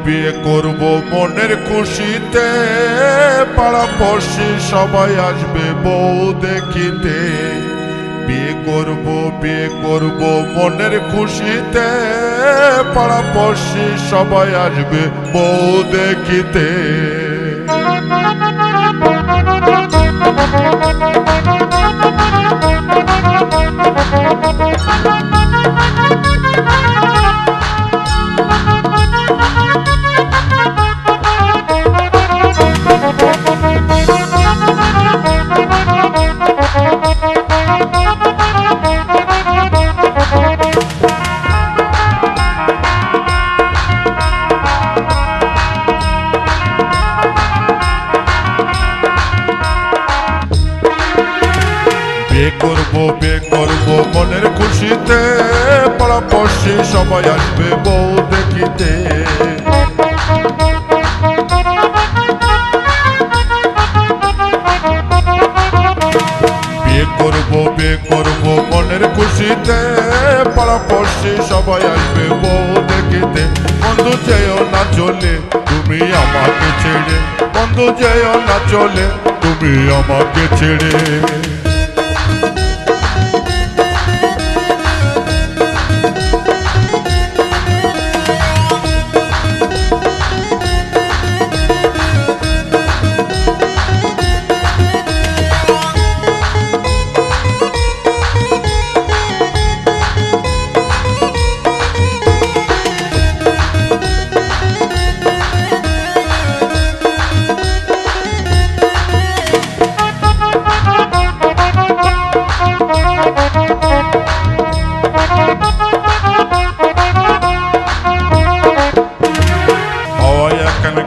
বিয়ে করব মনের খুশিতে, পাড়াপড়শি সবাই আসবে বউ দেখিতে। বিয়ে করব মনের খুশিতে, পাড়াপড়শি সবাই আসবে বউ দেখিতে। বিয়ে করব মনের খুশিতে, পাড়াপড়শি সবাই আসবে বউ দেখিতে। বিয়ে করব মনের খুশিতে, পাড়াপড়শি সবাই আসবে বউ দেখিতে। বন্ধু যেও না চলে তুমি আমাকে ছেড়ে, বন্ধু যেও না চলে তুমি আমাকে ছেড়ে।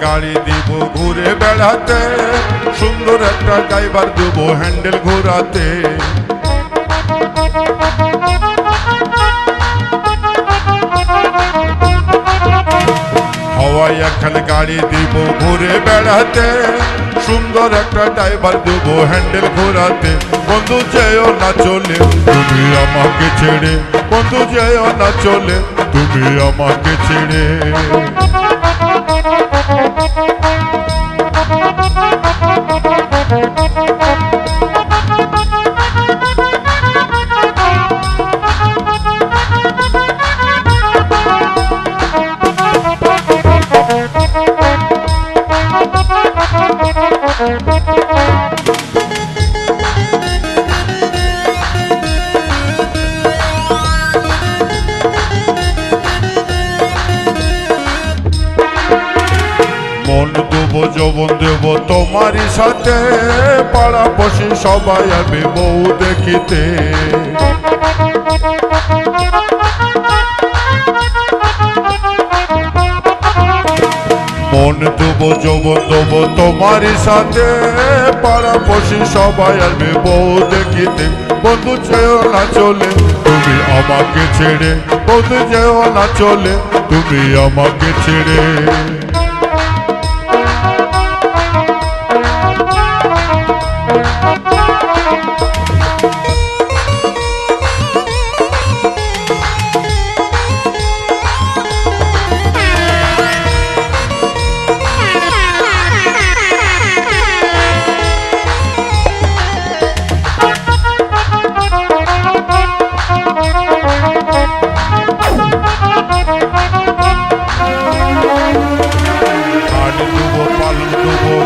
গাড়ি দিব ঘুরে বেড়াতে, সুন্দর একটা ড্রাইভার দেব হ্যান্ডেল ঘোরাতে। হাওয়াই একখান গাড়ি দিব ঘুরে বেড়াতে, সুন্দর একটা ড্রাইভার দেব হ্যান্ডেল ঘোরাতে। বন্ধু যেও না চলে তুমি আমাকে ছেড়ে, বন্ধু যেও না চলে তুমি আমাকে ছেড়ে। মন দেবো যৌবন দেবো তোমারই সাথে, পাড়াপড়শি সবাই আসবে বউ দেখিতে। মন দেবো যৌবন দেবো তোমারই সাথে, পাড়াপড়শি সবাই আসবে বউ দেখিতে। বন্ধু যেও না চলে তুমি আমাকে ছেড়ে, বন্ধু যেও না চলে তুমি আমাকে ছেড়ে।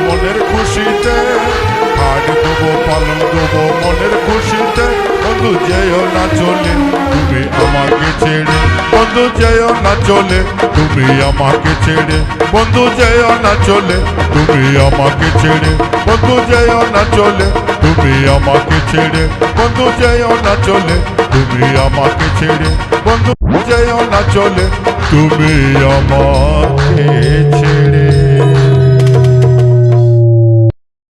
মনের খুশিতে, হাট দেবো পালন দেবো মনের খুশিতে। বন্ধু যেও না চলে তুমি আমাকে ছেড়ে, বন্ধু যেও না চলে তুমি আমাকে ছেড়ে, বন্ধু যেও না চলে তুমি আমাকে ছেড়ে, বন্ধু যেও না চলে তুমি আমাকে ছেড়ে, বন্ধু যেও না চলে তুমি আমাকে ছেড়ে। বন্ধু যেও না চলে তুমি আমার